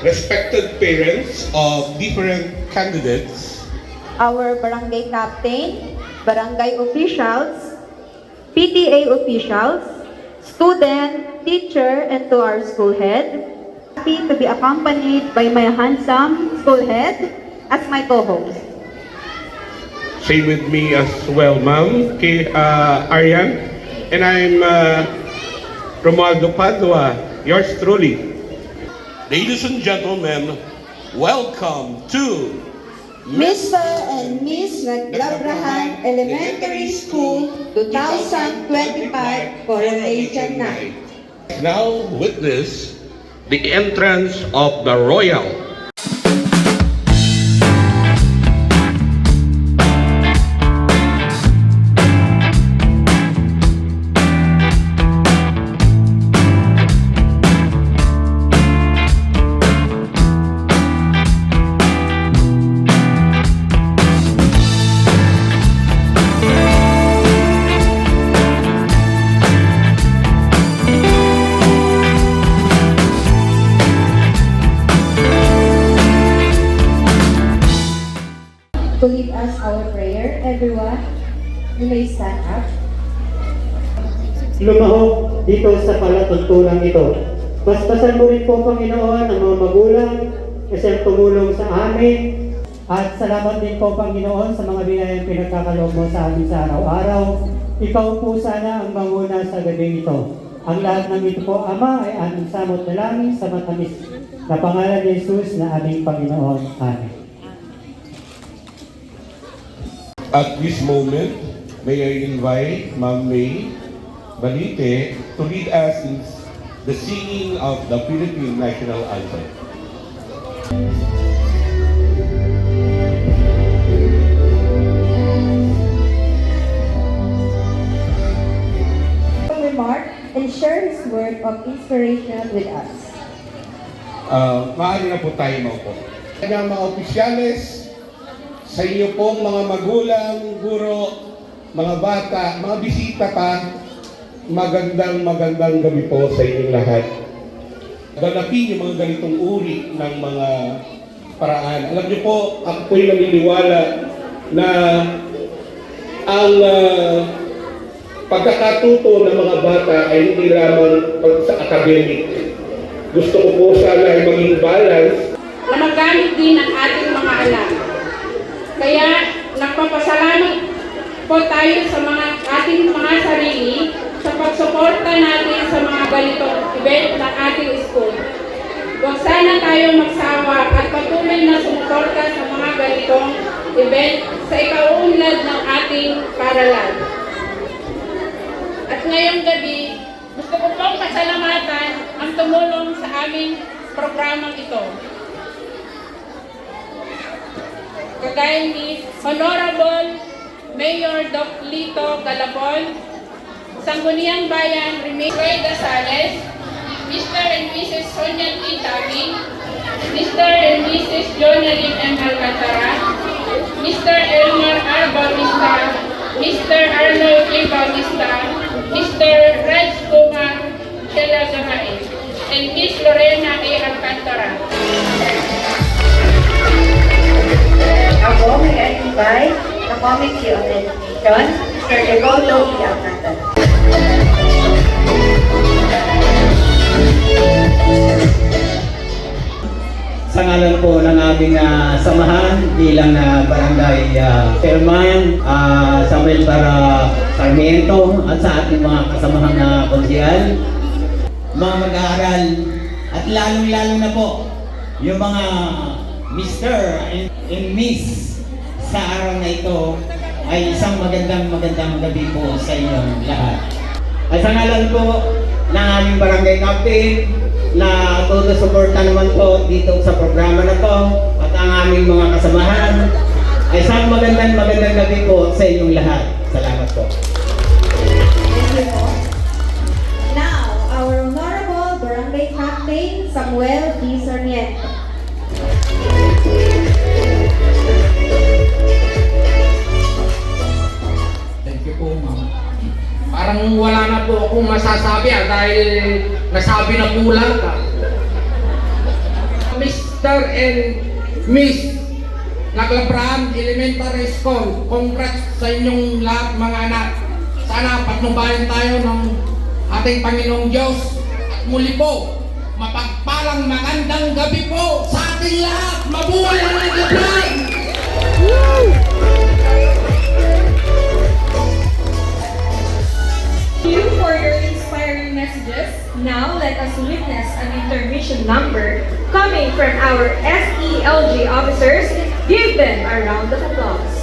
respected parents of different candidates, our barangay captain, barangay officials, PTA officials, student, teacher, and to our school head. Happy to be accompanied by my handsome school head as my co-host. say with me as well, ma'am, kay Aryan, and I'm Romualdo Padua, yours truly. Ladies and gentlemen, welcome to Mr. and Miss Naglabrahan Elementary School 2025 Coronation Night. Now witness the entrance of the royal. To lead us our prayer, everyone, you may stand up. Lumahok dito sa palatuntunan ito. Basbasan mo rin po, Panginoon, ang mga magulang kasi ang tumulong sa amin. At salamat din po, Panginoon, sa mga binayang pinagkakaloob mo sa amin sa araw-araw. Ikaw po sana ang manguna sa gabi ito. Ang lahat ng ito po, Ama, ay aming samot na langit sa matamis na pangalan ni Jesus na aming Panginoon. Amen. At this moment, may I invite Ma'am May Balite to lead us in the singing of the Philippine National Anthem. Remark and share his word of inspiration with us. Maaari na po tayo maupo. Kanyang mga opisyales, sa inyo pong mga magulang, guro, mga bata, mga bisita pa, magandang gabi po sa inyong lahat. Ganapin yung mga ganitong uri ng mga paraan. Alam niyo po, ako po'y naniniwala na ang pagkakatuto ng mga bata ay hindi lamang sa academic. Gusto ko po sana ay maging balance na magamit din ang ating mga anak. Kaya nagpapasalamat po tayo sa ating mga sarili sa pagsuporta natin sa mga ganitong event ng ating school. Huwag sana tayo magsawa at patuloy na sumuporta sa mga ganitong event sa ikaunlad ng ating paaralan. At ngayong gabi, gusto ko pong pasalamatan ang tumulong sa aming programang ito. Kagaya ni Honorable Mayor Doc Lito Galapon, Sangguniang Bayan Remigio Dasales, Mr. and Mrs. Sonia T. Tabing, Mr. and Mrs. Jonalyn M. Alcantara, Mr. Elmer R. Bautista, Mr. Arnold J. Bautista, Mr. Raj Kumar Sheila Gamain, and Miss Lorena A. Alcantara. Ako may invite the Committee on Education, Mr. Egodo P. Alcantara. Sa ngalan po ng aming samahan bilang barangay chairman, Samuel Para Sarmiento at sa ating mga kasamahang konsyal, mga mag-aaral at lalong-lalo na po yung mga Mr. and Miss sa araw na ito ay isang magandang gabi po sa inyong lahat. At sa ngalan po ng aming barangay captain na suporta naman po dito sa programa na to at ang aming mga kasamahan ay isang magandang gabi po sa inyong lahat. Salamat po. Thank you po. Now, our Honorable Barangay Captain Samuel D. Sarmiento. Thank you po, ma'am. Parang wala na po akong masasabi dahil nasabi na po lang ka. Miss Master and Miss Naglabrahan Elementary School. Congrats sa inyong lahat mga anak. Sana patnubayan tayo ng ating Panginoong Diyos. At muli po, mapagpalang magandang gabi po sa ating lahat. Mabuhay ang Naglabrahan! Thank you for your inspiring messages. Now let us witness an intermission number coming from our SELG officers. Give them a round of applause.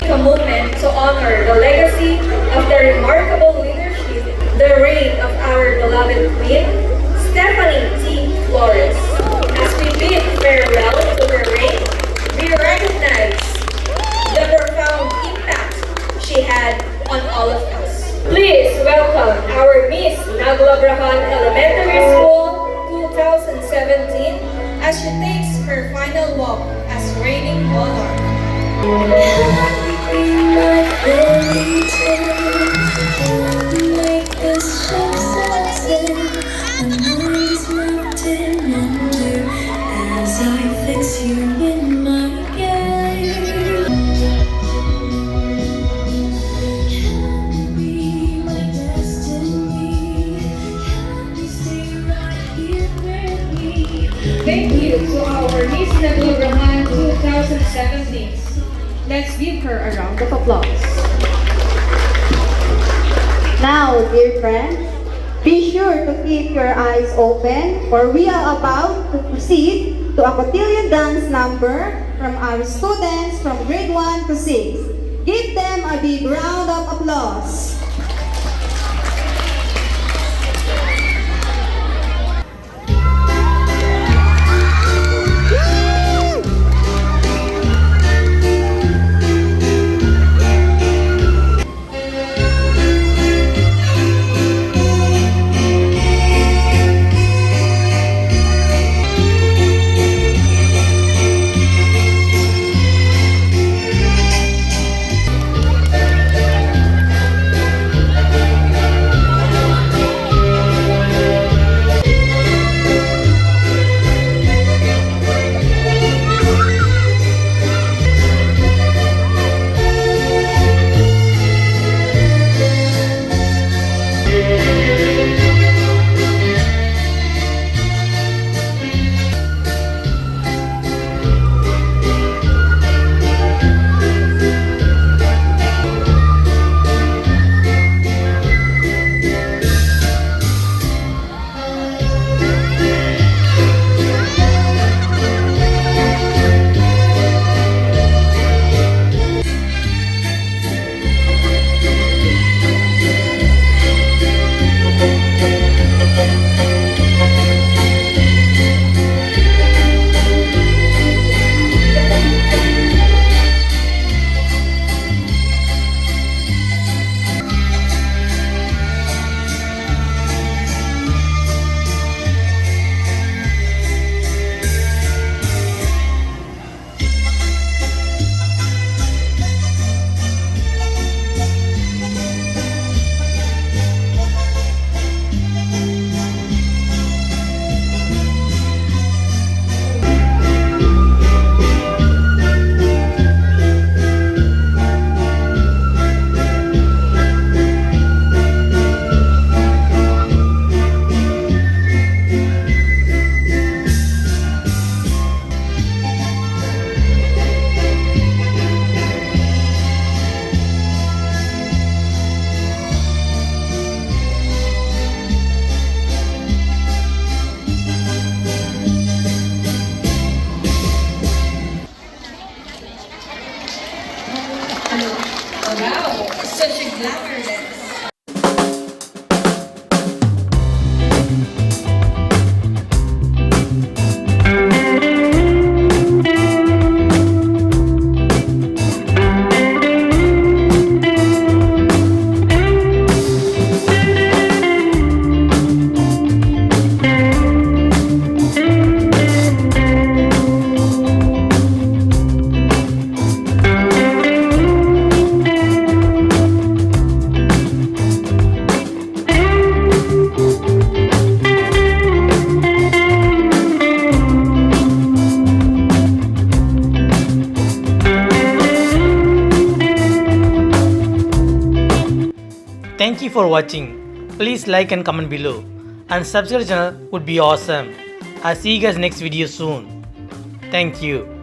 A moment to honor the legacy of their remarkable leadership, the reign of our beloved Queen, Stephanie T. Flores. As we bid farewell to her reign, we recognize the profound impact she had on all of us. Please welcome our Miss Naglabrahan Elementary School 2017 as she takes her final walk as reigning monarch. Thank you to our Miss Naglabrahan 2017. Let's give her a round of applause. Now, dear friends, be sure to keep your eyes open for we are about to proceed to a cotillion dance number from our students from grade 1 to 6. Give them a big round of applause. Naglabrahan. Thank you for watching. Please like and comment below. And subscribe channel would be awesome. I'll see you guys next video soon. Thank you.